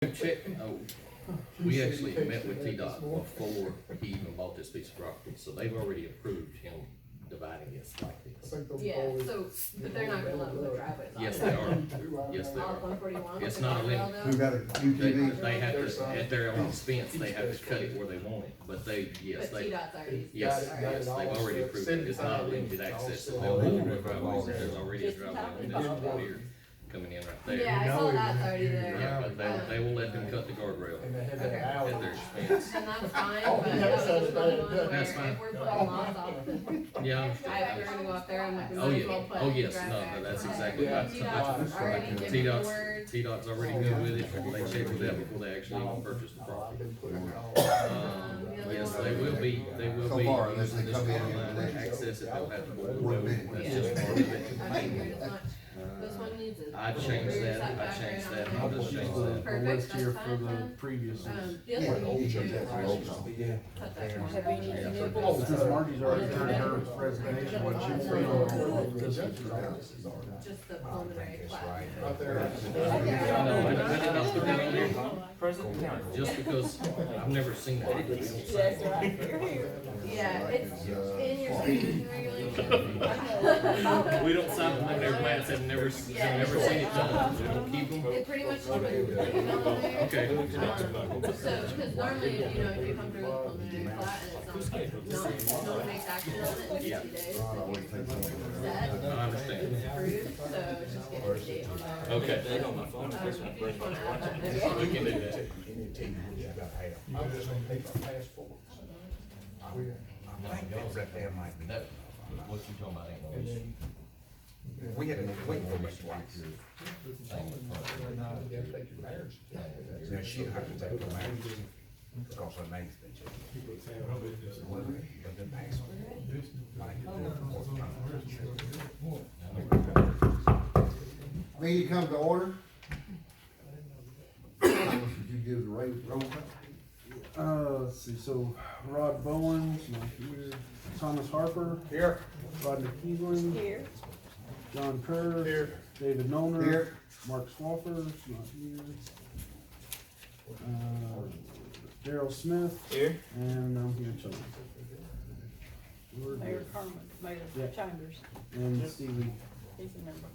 Check, we actually met with T-Dot before he even bought this piece of property, so they've already approved him dividing this like this. Yeah, so, but they're not gonna let them put driveways on. Yes, they are. Yes, they All are. 141. It's not a limit. Who got a UTV? They have to, at their own expense, they have to cut it where they want it, but they, yes, But they, T-Dot's already. yes, already- yes, they've already approved it. It's not limited access. They'll have to do a driveway. There's already a driveway on this one here, coming in right there. Yeah, I saw that's already there. Yeah, but they will let them cut the guardrail And they had Okay. that alley. at their expense. And that's fine, Oh, but yeah, that was that's just bad. one where That's fine. if we're putting lots off, Yeah, I if we're understand. gonna go up there, I'm like, we Oh, might as yeah. well put. Oh, yes. drive No, back. no, that's exactly Yeah. right. T-Dot's already given me the T-Dot's, word. T-Dot's already good with it. They checked with that before they actually even purchased the I've property. been putting it all. Yes, they will be So far, unless using they this come in parking lot and to they- access it, they'll have to go to the One road. minute. That's Yeah. just part of it. I figured as much. This one needs it. I changed that, I changed that, I'll just change that. Perfect, that's here fine for the then. previous. The other Yeah, thing you each of do that's is roll call. cut that from Oh, Since Marty's already turned her resignation, what she's been on this is just the preliminary plat. Right there. I know, I did not put that on there, just because I've never seen that. Yeah, it's in your subdivision regulation. We don't sign preliminary plats, have never seen it done, we don't keep them. It pretty much email there. Okay. So, because normally, if you come through with a preliminary plat and it's not, no one makes action on it in 60 days, then Always take something. that I understand. approved, so it's just getting a date on that. Okay. If you just wanna add that, that's We fine. can do that. I'm just gonna take my passport. No, what you talking about ain't no And issue. then. We had to wait for this twice. You have to take your marriage. Yeah, she had to take the marriage because her name's been changed. But the passport. Meeting come to order. Thomas, would you give the roll call? let's see, so Rod Bowens, not here. Thomas Harper, Here. Rodney Keeling. Here. John Kerr. Here. David Noner. Here. Mark Swafford, not here. Daryl Smith. Here. And I'm here too. Mayor Carmen, Mayor Yeah. Chambers, And Stevie. he's a member.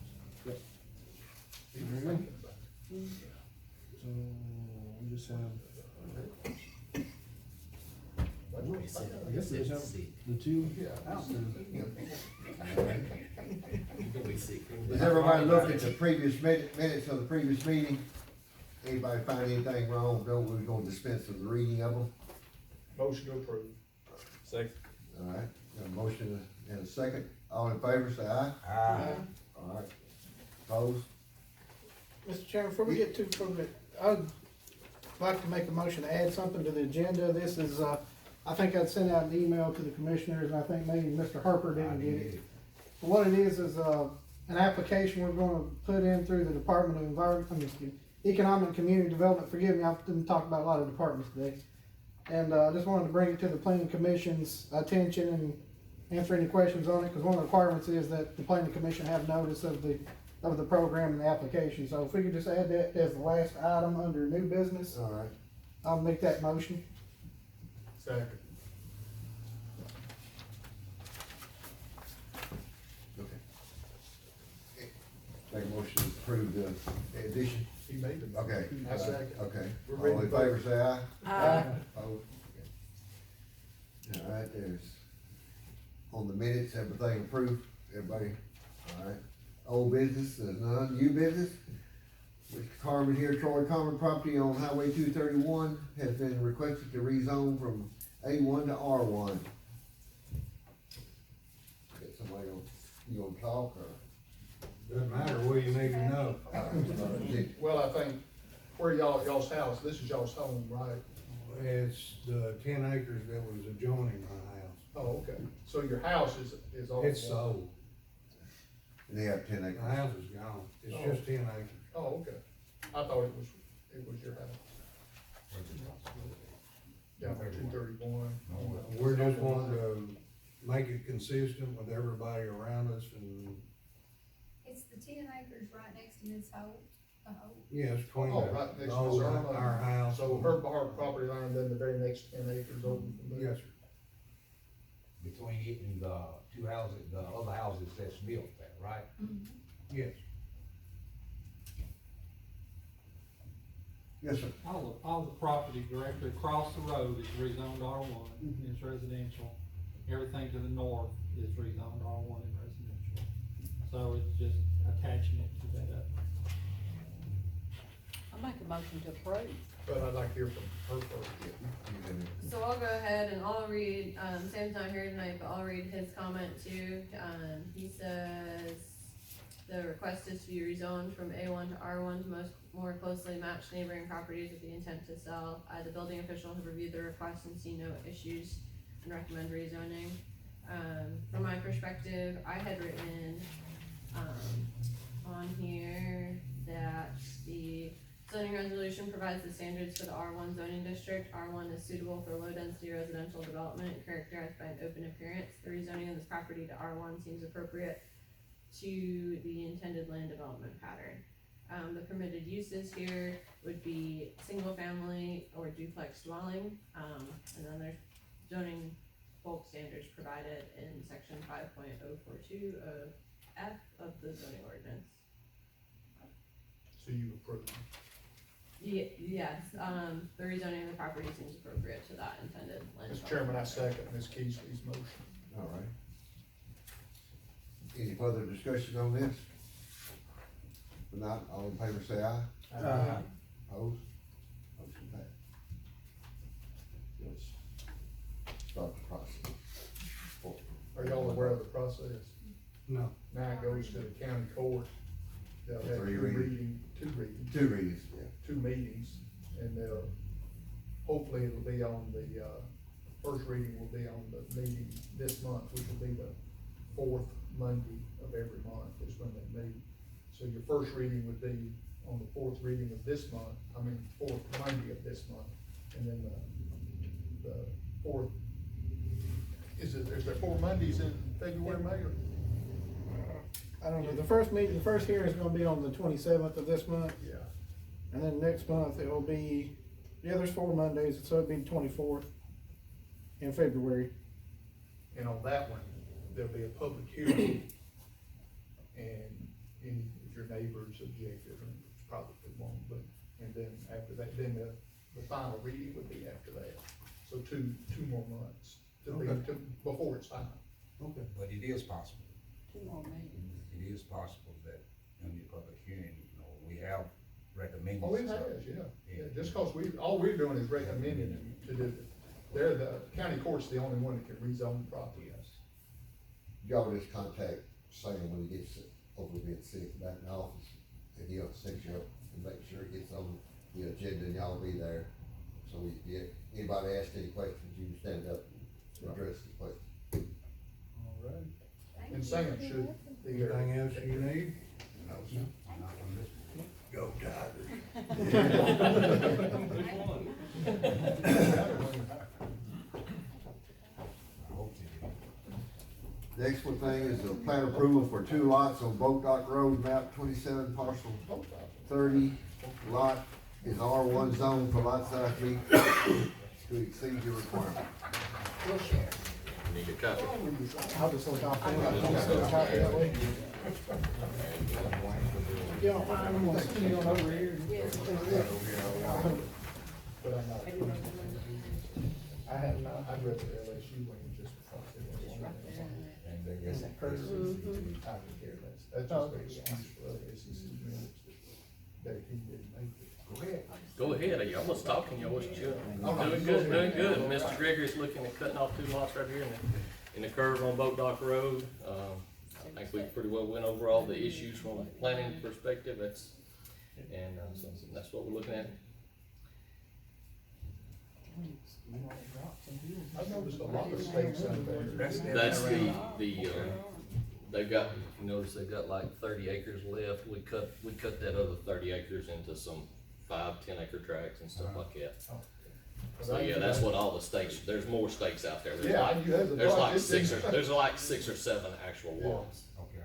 There we go. So we just have, I guess we just have the two out there. Has everybody looked at the previous minutes of the previous meeting? Anybody find anything wrong? No, we're gonna dispense with the reading of them. Motion to approve. Second. All right, got a motion and a second. All in favor, say aye. Aye. All right. Opposed? Mr. Chairman, before we get too further, I'd like to make a motion to add something to the agenda. This is, I think I'd sent out an email to the commissioners, and I think maybe Mr. Harper didn't get it. But what it is an application we're gonna put in through the Department of Economic and Community Development. Forgive me, I've been talking about a lot of departments today. And, I just wanted to bring it to the Planning Commission's attention and answer any questions on it, because one of the requirements is that the Planning Commission have notice of the program and the application. So if we could just add that as the last item under new business, All right. I'll make that motion. Second. Okay. Make a motion to approve the addition. He made the. Okay. I second. Okay. We're ready All in to vote. favor, say aye. Aye. Opposed? All right, there's, on the minutes, everything approved, everybody, all right. Old business, there's none, new business. Mr. Carmen here, Troy Carmen property on Highway 231 has been requested to rezone from A1 to R1. Get somebody on, you gonna talk or? Doesn't matter where you need to know. Well, I think, where y'all's house, this is y'all's home, right? It's the 10 acres that was adjoining my house. Oh, okay. So your house is all. It's sold. They have 10 acres. The house is gone. It's just 10 acres. Oh, okay. I thought it was your house. Down there 231. We're just wanting to make it consistent with everybody around us and It's the 10 acres right next to Ms. Holt. Yes, between Oh, right next to the Miss old, Irma. our house. So her property line, then the very next 10 acres over from there. Yes, sir. Between it and the two houses, the other houses that's built there, right? Yes. Yes, sir. All the property directly across the road is rezoned R1, it's residential. Everything to the north is rezoned R1 and residential. So it's just attaching it to that other. I make a motion to approve. But I'd like to hear from her first. So I'll go ahead and I'll read, Sam's not here tonight, but I'll read his comment too. He says, the request is to be rezoned from A1 to R1 to more closely match neighboring properties with the intent to sell. The building official have reviewed the request and see no issues and recommend rezoning. From my perspective, I had written, on here that the zoning resolution provides the standards for the R1 zoning district. R1 is suitable for low-density residential development characterized by an open appearance. The rezoning of this property to R1 seems appropriate to the intended land development pattern. The permitted uses here would be single-family or duplex dwelling, and then there's zoning bulk standards provided in section 5.042 of F of the zoning ordinance. So you approve. Yes, the rezoning of the property seems appropriate to that intended land. Mr. Chairman, I second Ms. Keithley's motion. All right. Any further discussion on this? If not, all in favor say aye. Aye. Opposed? Motion passed. Let's start the process. Are y'all aware of the process? No. Now it goes to the county court. They'll have Three two readings. readings, Two readings, yeah. two meetings, and they'll, hopefully it'll be on the, first reading will be on the meeting this month, which will be the fourth Monday of every month is when they meet. So your first reading would be on the fourth reading of this month, fourth Monday of this month, and then the fourth, is there 4 Mondays in February, May, or? I don't know, the first hearing is gonna be on the 27th of this month, Yeah. and then next month it'll be, there's 4 Mondays, so it'll be the 24th in February. And on that one, there'll be a public hearing, and if your neighbors objected, and probably won't, but, and then after that, then the final reading would be after that. So two more months before it's final. Okay. But it is possible, 2 more meetings. it is possible that in the public hearing, we have recommended. Oh, it has, yeah, just cause all we're doing is recommending them to do it. They're the county court's the only one that can rezone property. Y'all just contact Sam when he gets over being sick back in the office, and he'll set you up and make sure it gets on the agenda, and y'all will be there. So we get, anybody ask any questions, you can stand up and address the question. All right. And Sam should be here. Anything else you need? No, sir, not on this one. Go Tigers. I hope they do. Next one thing is the plan approval for 2 lots on Boat Dock Road, map 27, parcel 30. Lot is R1 zone for lot size meet to exceed your requirement. We'll share. Need a copy? I'll just look off, copy that way. Yeah, I'm gonna send you on over here. But I'm not. I have not, I'd read the LSU one just before. And they guess that Curtis, person. I don't care, that's just an excuse for other SEC members that he didn't make it. Go ahead. Go ahead, you almost talking, you almost chewing. Oh, no. Doing good. Mr. Gregory's looking at cutting off 2 lots right here in the curve on Boat Dock Road. I think we pretty well went over all the issues from a planning perspective, so that's what we're looking at. I've noticed a lot of stakes out there. That's they've got, you notice they've got like 30 acres left. We cut that other 30 acres into some 5-10 acre tracts and stuff like that. So yeah, that's what all the stakes, there's more stakes out there. There's Yeah, like- you have the. there's like 6 or 7 actual Yeah. lots. Okay.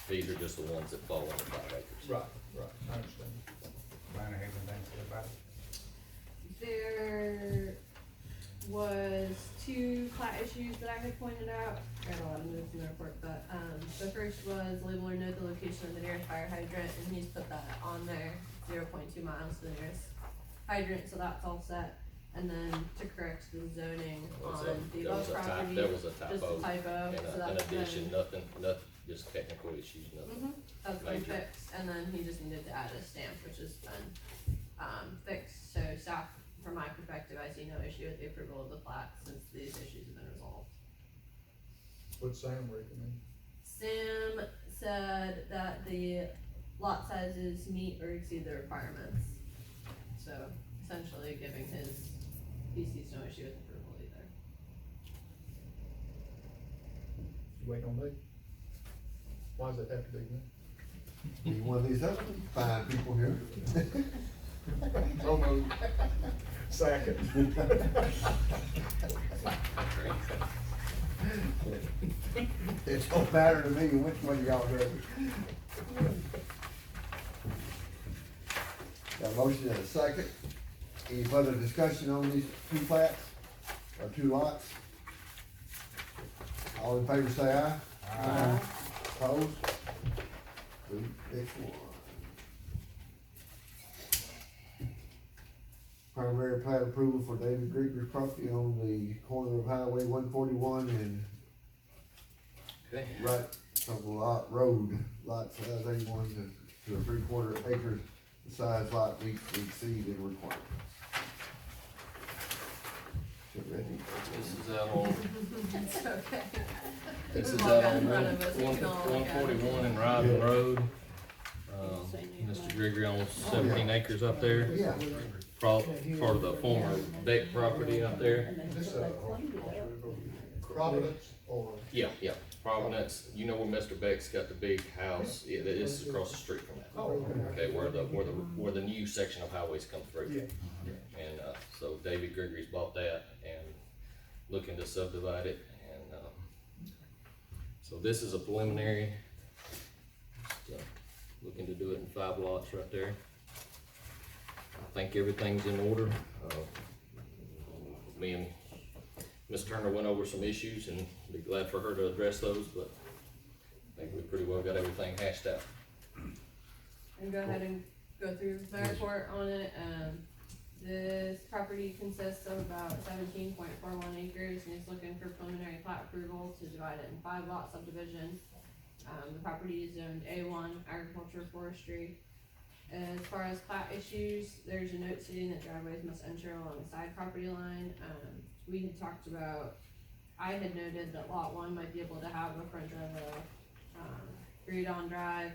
These are just the ones that fall under 5 acres. Right, I understand. Brian, have anything to say about it? There was 2 plat issues that I had pointed out. I had a lot of notes in the report, but, the first was label or note the location of the nearest fire hydrant, and he's put that on there, 0.2 miles to the nearest hydrant, so that's all set. And then to correct the zoning on the above property, That was a just typo. a typo, so In that's addition, been, nothing, just technical issues, nothing. that's been major. fixed, and then he just needed to add a stamp, which has been, fixed, so staff, from my perspective, I see no issue with the approval of the plat since these issues have been resolved. What'd Sam recommend? Sam said that the lot sizes meet or exceed the requirements, so essentially giving he sees no issue with approval either. You waiting on me? Why does it have to be me? You one of these other fine people here. Oh, no. Second. It don't matter to me which one y'all do. Got a motion and a second. Any further discussion on these 2 plats, or 2 lots? All in favor say aye. Aye. Opposed? Next one. Primary plat approval for David Grieger's property on the corner of Highway 141 and Okay. right from the lot road, lot size 81 to a 3/4 acres, the size lot meets the exceed in requirement. So ready? This is out on, It's okay. this We is walk out out on in front of us, we can all look at it. 141 and Ryden Road. Mr. Gregory owns 17 acres up there. Yeah. Part of the former Beck property out there. This, Providence or? Yeah, Providence, you know where Mr. Beck's got the big house, this is across the street from that. Oh, Okay, where the new section of highways come through. Yeah. And, so David Gregory's bought that and looking to subdivide it, and, so this is a preliminary. Just, looking to do it in 5 lots right there. I think everything's in order. Me and Ms. Turner went over some issues and be glad for her to address those, but I think we pretty well got everything hashed out. And go ahead and go through my report on it. This property consists of about 17.41 acres, and he's looking for preliminary plat approval to divide it in 5 lot subdivision. The property is zoned A1, agriculture, forestry. As far as plat issues, there's a note stating that driveways must enter along the side property line. We had talked about, I had noted that lot 1 might be able to have a front of a agreed-on drive,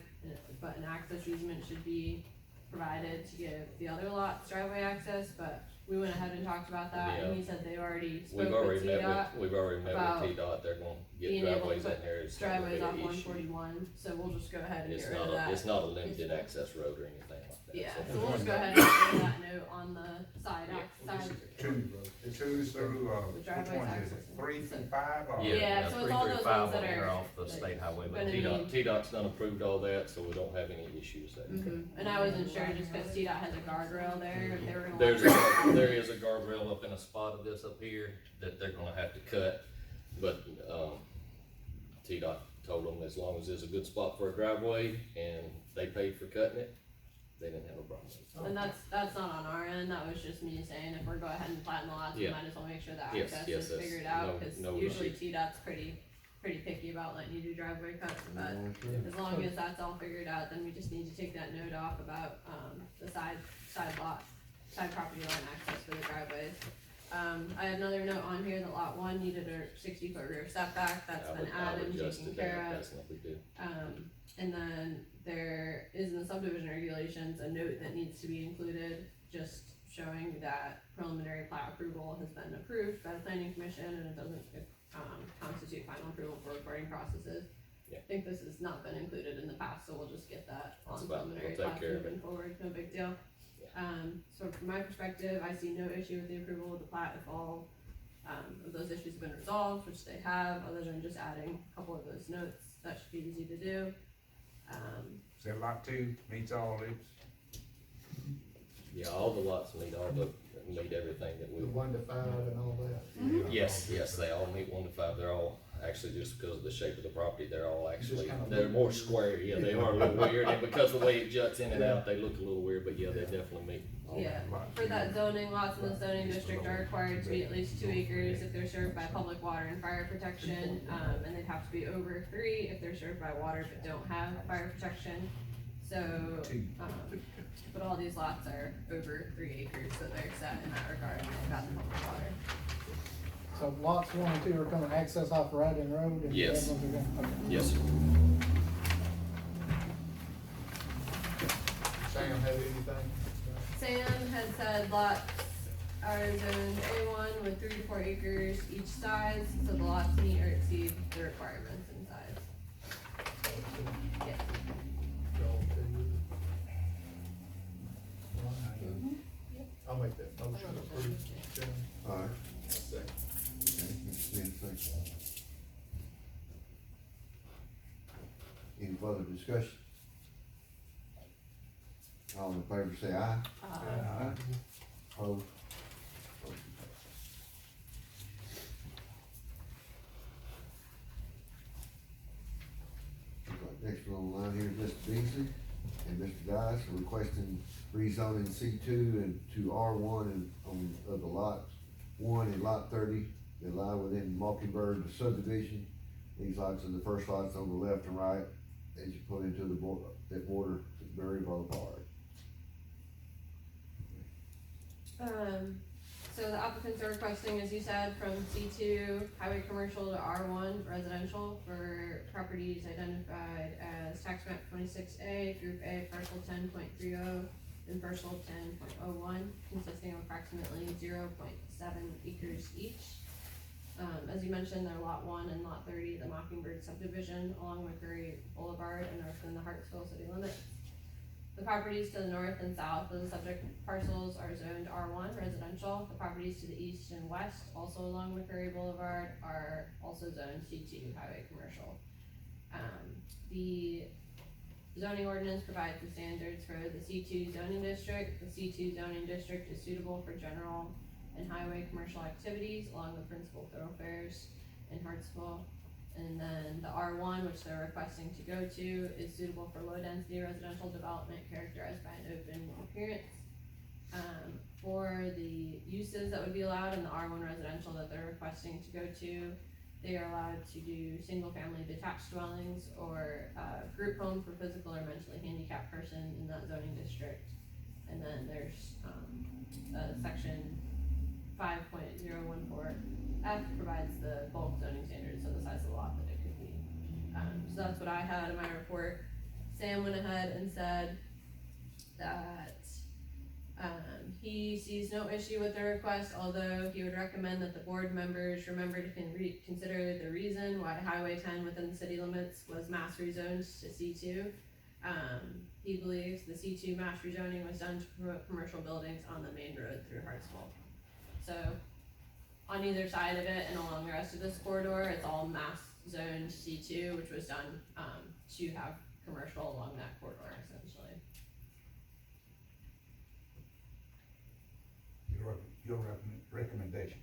but an access easement should be provided to give the other lots driveway access, but we went ahead and talked about that, and he said they already spoke with TDOT. We've already met about with TDOT, they're gonna get being able to driveways in put there. It's not gonna driveways be off an issue. 141, so we'll just go ahead and It's get rid not of that. it's not a limited access road or anything like that. Yeah, So- so we'll just go ahead and get rid of that note on the side, side. Two through, The which driveway one is access. it, 3 through 5 or? Yeah, so it's all those 335 ones that on there are off the state highway, but gonna TDOT's done approved all that, so we don't have any issues there. And I wasn't sure just cause TDOT has a guardrail there, if they were gonna. There is a guardrail up in a spot of this up here that they're gonna have to cut, but, TDOT told them as long as there's a good spot for a driveway and they paid for cutting it, they didn't have a problem. And that's not on our end, that was just me saying if we're going ahead and plating the lots, we Yeah. might as well make sure the Yes, access yes, is that's figured out, no- cause no usually issue. TDOT's pretty picky about letting you do driveway cuts, but as long as that's all figured out, then we just need to take that note off about, the side property line access for the driveways. I had another note on here that lot 1 needed a 60-foot rear setback, that's been added and taken care of. That's no big deal. And then there is in the subdivision regulations a note that needs to be included, just showing that preliminary plat approval has been approved by the planning commission and it doesn't, constitute final approval for recording processes. Yeah. I think this has not been included in the past, so we'll just get that That's on about- preliminary we'll take plat care of it. moving forward, no big deal. So from my perspective, I see no issue with the approval of the plat if all, of those issues have been resolved, which they have, other than just adding a couple of those notes, that should be easy to do. So lot two meets all this? Yeah, all the lots meet everything that The we. 1 to 5 and all that. Yes, they all meet 1 to 5, they're all, actually, just because of the shape of the property, they're all actually, kind of they're look more weird. square, yeah, they are a little weird, and because of the way it juts in and out, they look a little weird, but yeah, they definitely meet. all Yeah, Lot for two. that zoning, lots in the zoning district are required to be at least 2 acres if they're served by public water and fire protection, and they'd have to be over 3 if they're served by water but don't have fire protection. So, but all these lots are over 3 acres, so they're set in that regard, and they've got the public water. So lots 1 and 2 are coming access off Riding Road and the Yes. other ones are going, okay. Yes, sir. Sam have anything? Sam had said lots are zoned A1 with 3 to 4 acres each size, so the lots meet or exceed the requirements in size. Yes. I'll make that motion to approve. Jim. Alright, Second. okay, Mr. Smith, second. Any further discussion? All in favor say aye. Opposed? Motion passed. Next one on the line here is Mr. Beasley and Mr. Dice are requesting rezoning C2 and to R1 and on of the lots 1 and lot 30 that lie within Mockingbird subdivision. These lots are the first lots on the left and right as you pull into the border, that border to Berry Boulevard. So the applicants are requesting, as you said, from C2 highway commercial to R1 residential for properties identified as tax map 26A, group A, parcel 10.30, and parcel 10.01, consisting of approximately 0.7 acres each. As you mentioned, they're lot 1 and lot 30, the Mockingbird subdivision along McCurry Boulevard and are within the Hartsville city limits. The properties to the north and south of the subject parcels are zoned R1 residential. The properties to the east and west, also along McCurry Boulevard, are also zoned C2 highway commercial. The zoning ordinance provides the standards for the C2 zoning district. The C2 zoning district is suitable for general and highway commercial activities along the principal thoroughfares in Hartsville. And then the R1, which they're requesting to go to, is suitable for low density residential development characterized by an open appearance. For the uses that would be allowed in the R1 residential that they're requesting to go to, they are allowed to do single family detached dwellings or group home for physical or mentally handicapped person in that zoning district. And then there's section 5.014F provides the bulk zoning standards, so the size of the lot that it could be. So that's what I had in my report. Sam went ahead and said that he sees no issue with the request, although he would recommend that the board members remember to consider the reason why Highway 10 within the city limits was mass rezoned to C2. He believes the C2 mass rezoning was done to promote commercial buildings on the main road through Hartsville. So on either side of it and along the rest of this corridor, it's all mass zoned C2, which was done to have commercial along that corridor essentially. Your recommendation.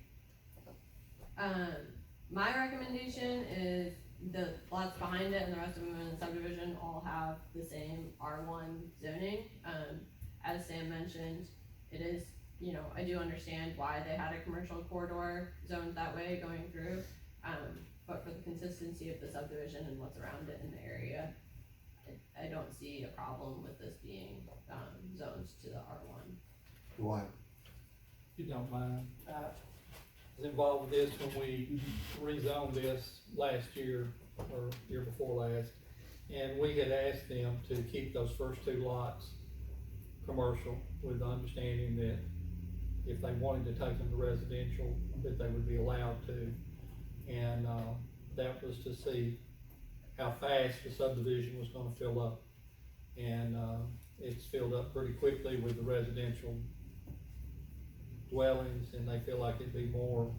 My recommendation is the lots behind it and the rest of them in the subdivision all have the same R1 zoning. As Sam mentioned, it is, you know, I do understand why they had a commercial corridor zoned that way going through. But for the consistency of the subdivision and what's around it in the area, I don't see a problem with this being zoned to the R1. Why? If you don't mind, I was involved with this when we rezoned this last year, or year before last. And we had asked them to keep those first 2 lots commercial with the understanding that if they wanted to take them to residential, that they would be allowed to. And, that was to see how fast the subdivision was gonna fill up. And, it's filled up pretty quickly with the residential dwellings, and they feel like it'd be more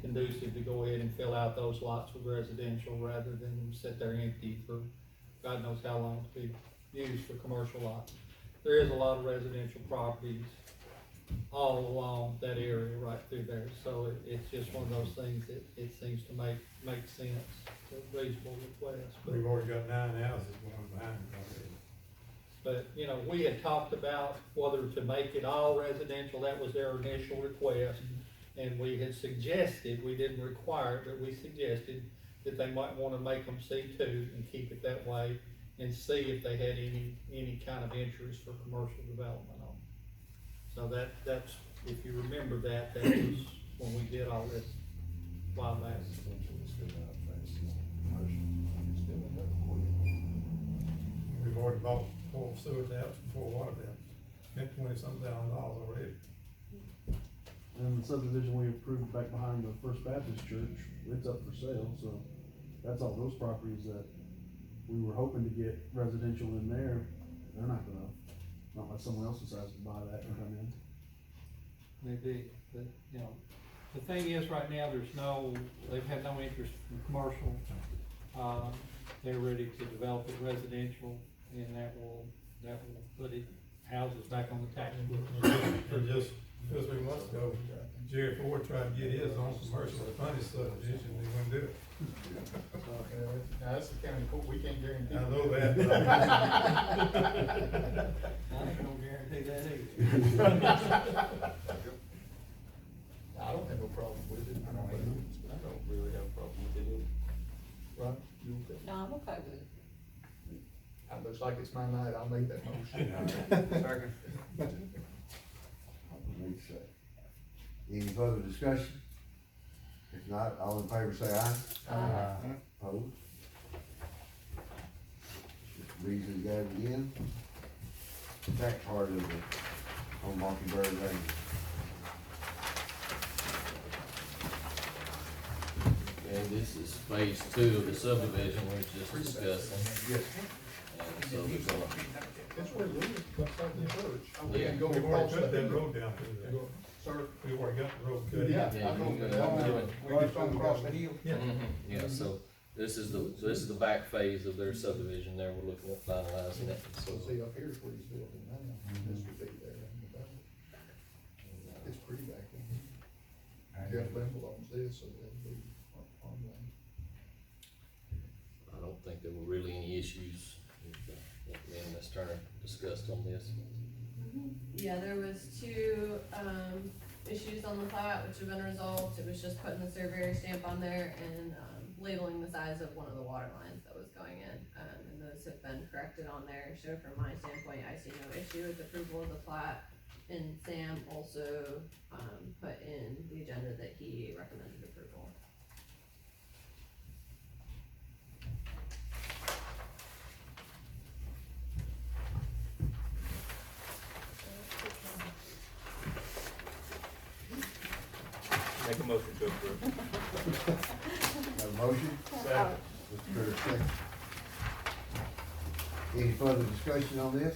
conducive to go ahead and fill out those lots with residential rather than sit there empty for God knows how long to be used for commercial lots. There is a lot of residential properties all along that area right through there, so it's just one of those things that it seems to make sense, a reasonable request. But We've already got 9 houses going behind it already. But, you know, we had talked about whether to make it all residential, that was their initial request. And we had suggested, we didn't require it, but we suggested that they might wanna make them C2 and keep it that way and see if they had any kind of interest for commercial development on it. So that's, if you remember that was when we did all this a while back. We've already bought 4 sewer taps and 4 water taps, spent $20-some-thousand already. And the subdivision we approved back behind the First Baptist Church, it's up for sale, so that's all those properties that we were hoping to get residential in there. They're not unless someone else decides to buy that and come in. Maybe, but, you know, the thing is, right now, they've had no interest in commercial. They're ready to develop it residential, and that will put houses back on the tax book. For just 2 or 3 months ago, Jerry Ford tried to get his on commercial frontage subdivision, and he wouldn't do it. Now, that's the county court, we can't guarantee. I know that, but I ain't gonna guarantee that either. I don't have no problem with it. I don't really have a problem with it. Right, you okay? No, I'm okay with it. It looks like it's my night, I'll make that motion. Any further discussion? If not, all in favor say aye. Aye. Opposed? Mr. Beasley got it again. Back part of the, on Mockingbird Lane. And this is phase 2 of the subdivision we were just discussing. Yes. And so we're gonna, That's where it is, outside the church. Yeah. can go we've across already cut that field. road down through there. Sir? We've already got the road cut. Yeah, Yeah, I know, you but can- we just don't cross the hill. Yeah. yeah, so this is the back phase of their subdivision there, we're looking at finalizing it, so. So see, up here's where he's building now, this would be there in the back. It's pretty back in here. Jeff Limble owns this, so that'd be on land. I don't think there were really any issues that me and Ms. Turner discussed on this. Yeah, there was 2, issues on the plat which have been resolved. It was just putting the surveyor stamp on there and, labeling the size of one of the water lines that was going in. And those have been corrected on there. So from my standpoint, I see no issue with approval of the plat. And Sam also, put in the agenda that he recommended approval. Make a motion to approve. Have a motion? Second. Mr. Curtis, second. Any further discussion on this?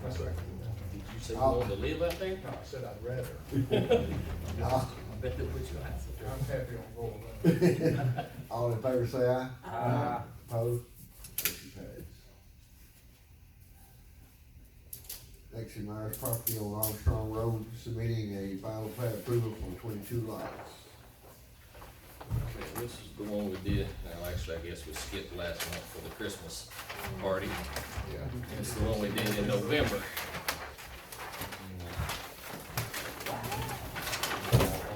That's right. Did you say you wanted to live out there? No, I said I'd rather. No. I bet they put you out there. I'm happy on rolling. All in favor say aye. Aye. Opposed? Motion passed. Next in Myers property on Armstrong Road, submitting a final plat approval for 22 lots. Okay, this is the one we did, now actually, I guess we skipped last month for the Christmas party. Yeah. This is the one we did in November.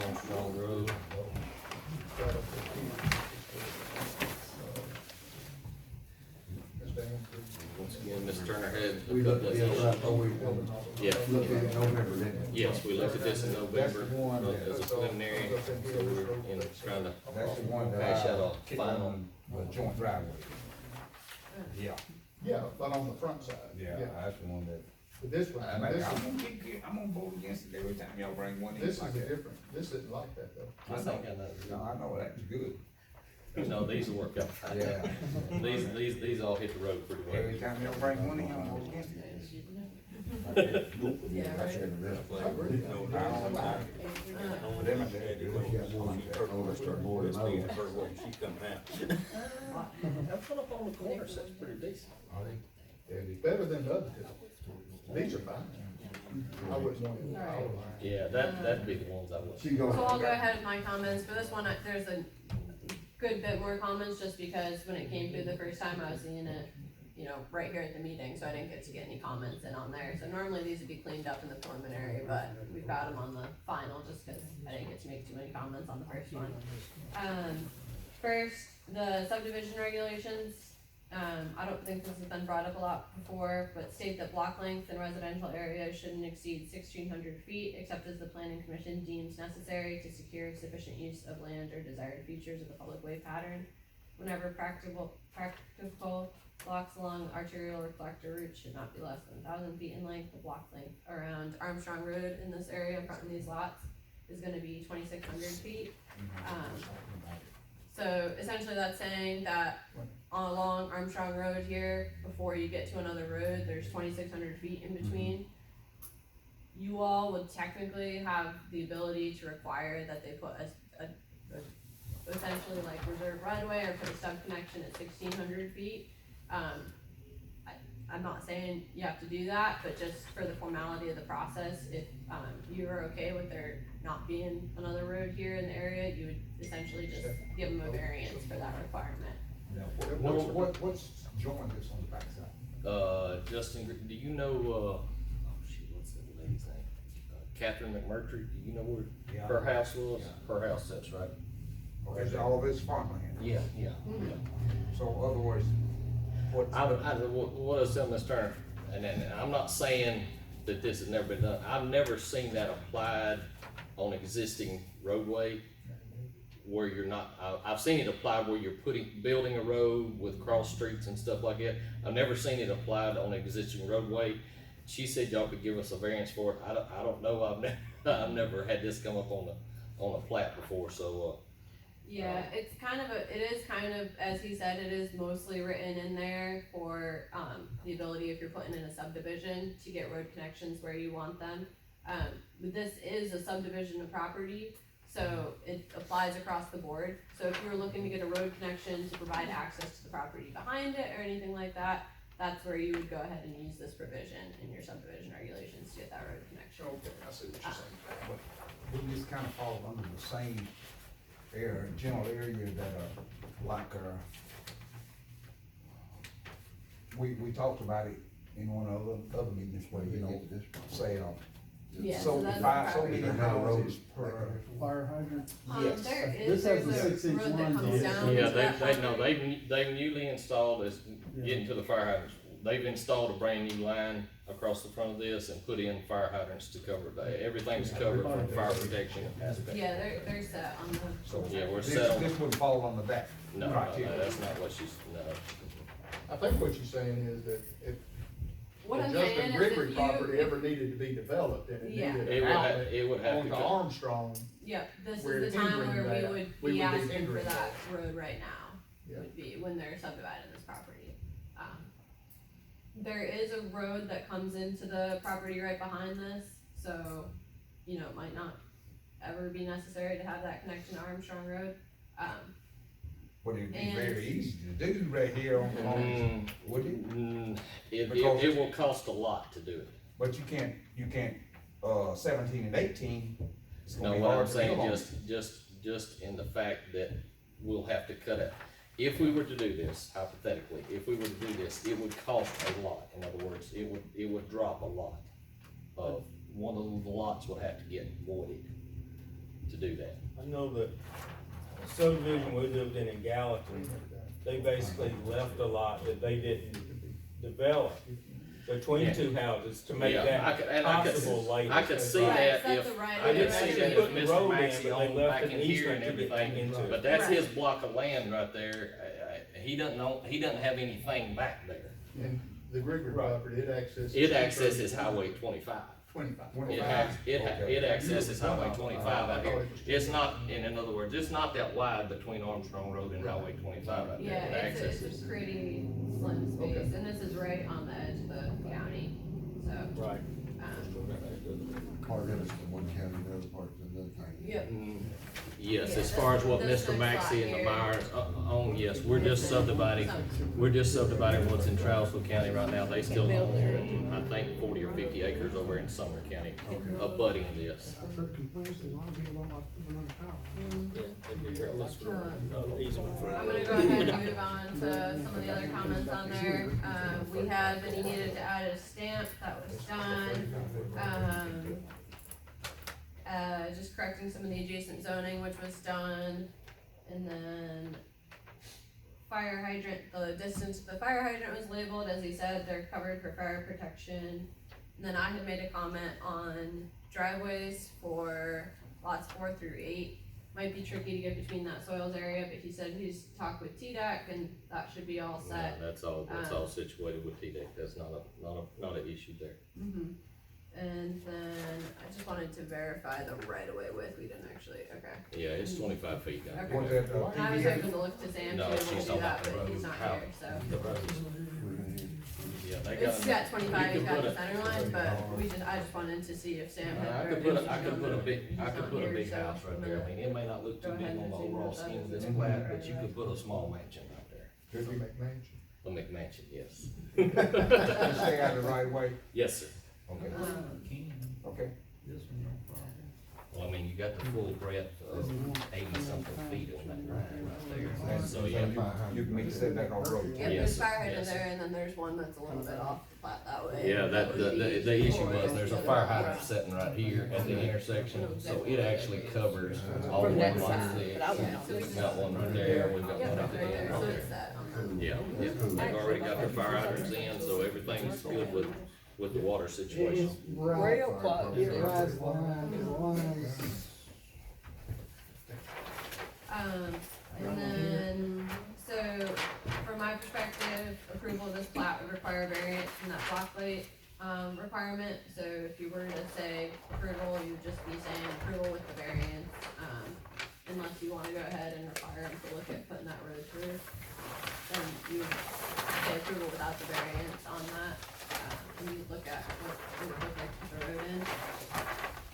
Armstrong Road. Once again, Ms. Turner had We a looked couple at of this issues. before we Yeah, looked at it in November, didn't we? yes, we looked at this in November as a preliminary, so we're trying to That's the one that hash out I a final. the joint driveway. Yeah, Yeah, but on the front side. yeah, that's the one that, But this one, I'm this one, gonna vote against it every time y'all bring one in this is like a that. different, this isn't like that though. I think I know. No, I know, that's good. No, these will work out fine. Yeah. These all hit the road pretty well. Every time y'all bring one in, y'all vote against it. Yeah, right. That's in the middle. I agree. No, I don't like it. For them, I said, You got one, oh, let's start more than others. She coming out. That put up on the corner, so that's pretty decent. It's better than the other two. These are fine. I wouldn't want it. I would like it. Yeah, that'd be the ones I would. She going. So I'll go ahead with my comments, for this one, there's a good bit more comments, just because when it came through the first time, I was seeing it, you know, right here at the meeting, so I didn't get to get any comments in on there. So normally these would be cleaned up in the preliminary, but we've got them on the final, just cause I didn't get to make too many comments on the first one. First, the subdivision regulations, I don't think this has been brought up a lot before, but state that block length in residential areas shouldn't exceed 1,600 feet, except as the planning commission deems necessary to secure sufficient use of land or desired features of the public way pattern. Whenever practical, blocks along arterial or collector routes should not be less than 1,000 feet in length. The block length around Armstrong Rd in this area in front of these lots is gonna be 2,600 feet. So essentially that's saying that along Armstrong Road here, before you get to another road, there's 2,600 feet in between. You all would technically have the ability to require that they put a essentially like reserve right of way or put a sub connection at 1,600 feet. I'm not saying you have to do that, but just for the formality of the process, if you are okay with there not being another road here in the area, you would essentially just give them a variance for that requirement. What's joined this on the backside? Justin, do you know, oh shoot, what's that lady's name? Catherine McMurtry, do you know where her house was? Her house, that's right. Is all this farmland? Yeah. So in other words, what? What is something, Mr. Turner, and I'm not saying that this has never been done, I've never seen that applied on existing roadway where you're not, I've seen it applied where you're building a road with cross streets and stuff like that. I've never seen it applied on an existing roadway. She said y'all could give us a variance for it. I don't know, I've never had this come up on a plat before, so, Yeah, it is kind of, as he said, it is mostly written in there for, the ability if you're putting in a subdivision to get road connections where you want them. But this is a subdivision of property, so it applies across the board. So if you were looking to get a road connection to provide access to the property behind it or anything like that, that's where you would go ahead and use this provision in your subdivision regulations to get that road connection. Okay, I see what you're saying. But wouldn't this kind of fall under the same area, general area that like, we talked about it in one of the other meetings where, you know, say, Yeah, so that's so property. many houses per. Fire hydrant. Yes. This has the There's 6-inch a road that lines comes on it. down yeah, to that property. they've newly installed this, getting to the fire hydrants. They've installed a brand new line across the front of this and put in fire hydrants to cover it. Everything's covered from fire protection aspect. Yeah, they're set on the. So Yeah, we're this, set on- this would fall under that No, criteria. that's not what she's, no. I think what you're saying is that if What the I'm Justin saying is Gregory if property you, ever needed to be developed and it Yeah. needed It an would have, outlet it would have to onto go. Armstrong, yeah, this we're is the time hindering where we that. would We be would be asking for hindering that that. road right now, Yeah. would be when they're subdividing this property. There is a road that comes into the property right behind this, so, you know, it might not ever be necessary to have that connection to Armstrong Road. But it'd be And- very easy to do right here on, would it? It will cost a lot to do it. But you can't, 17 and 18, it's gonna No, be what I'm hard to saying, build on. just in the fact that we'll have to cut it. If we were to do this, hypothetically, if we were to do this, it would cost a lot. In other words, it would drop a lot. One of the lots would have to get voided to do that. I know that the subdivision we lived in Gallatin, they basically left a lot that they didn't develop between Yeah. two houses to make Yeah, that possible later. I could see Right, that so that's if, a right I of could way. see They that put if the Mr. road in, Maxey but they owned left back in an here easement and to get back everything, into it. but that's Right. his block of land right there. He doesn't have anything back there. And the Gregory Right. property, it accesses. It accesses Highway 25. 25. It accesses Highway 25 out here. I thought it was It's not, and in other words, it's not that wide between Armstrong Road and Highway 25 out there. Yeah, It it's accesses. a pretty slim space, Okay. and this is right on the edge of the county, so. Right. part of it's in one county, the other part's in another county. Yep. Yes, Yeah, as far as what this Mr. next lot Maxey and the here. Myers own, yes, we're just subdividing what's in Trousdale County right now. They still own, I think, 40 or 50 acres over in Sumner County, abutting this. I've heard complaints that a lot of people don't like putting on power. Easy one for I'm gonna go ahead and move on to some of the other comments on there. We had that he needed to add a stamp, that was done. Just correcting some of the adjacent zoning, which was done. And then fire hydrant, the distance to the fire hydrant was labeled, as he said, they're covered for fire protection. And then I had made a comment on driveways for lots 4 through 8. Might be tricky to get between that soils area, but he said he's talked with TDEC and that should be all Yeah, set. that's all situated with TDEC. That's not an issue there. Mm-hmm. And then I just wanted to verify the right of way width, we didn't actually, okay. Yeah, it's 25 feet down Okay. Was there. that, And I was hoping to look to Sam No, too, she's we'll do talking that, about the but he's road. not How- here, so. The roads. Yeah, they It's got 25, you he's could got put the a- center line, but I just wanted to see if Sam had. I could put a big house right there. I mean, it may not look too Go big ahead on and the see overall what that scheme of is. this plat, but you could put a small mansion right there. Could we make mansion? A McMansion, yes. you stay out of the right way? Yes, sir. Okay, Um, okay. Well, I mean, you got the full breadth of 80-something feet on that line right there. So, yeah. You can make setback on the road. Yep, Yes, there's fire hydrant yes. there, and then there's one that's a little bit off the plat that way. Yeah, would be the issue for was, there's a the fire other hydrant road. sitting right here at the intersection, so it actually covers all From one that line side, six. but I Yeah, so We've got one right there, we've got Yep, one right at the there, end so right it's there. set on that. Yeah, they've already got their fire hydrants in, so everything's good with the water situation. Real close. It rides the line, the lines. And then, so, from my perspective, approval of this plat would require variance from that block plate, requirement. So if you were to say approval, you'd just be saying approval with the variance, unless you wanna go ahead and require them to look at putting that road through. Then you would say approval without the variance on that, and you'd look at what it would look like to put the road in.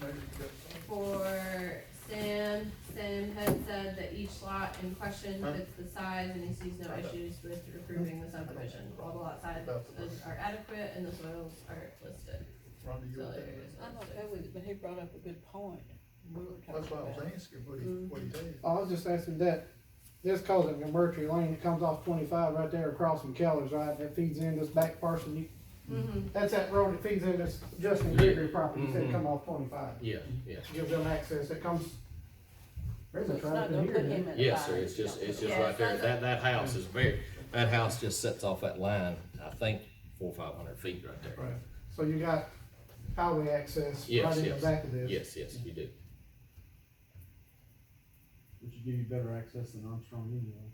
Maybe you could. For Sam had said that each lot in question fits the size and he sees no issues with approving the subdivision. All the lot sizes are adequate and the soils are listed. Rhonda, you So okay? there is. I'm okay with it, but he brought up a good point. We were talking That's what I was about. asking, what he did. I was just asking that, this calls it Mercury Lane, it comes off 25 right there across from Keller's, right, that feeds in this back parcel. Mm-hmm. That's that road that feeds in this Justin Gregory property, it said come off 25. Yeah, yeah. Gives them access, it comes, there's So a it's traffic not in gonna here. put him then. in the Yes, sir, fire. it's just Yeah, right there. that's That house is that house just sets off that line, I think 400 or 500 feet right there. Right, so you got highway access Yes, right in the yes. back of this. Yes, you do. Which would give you better access than Armstrong anyway.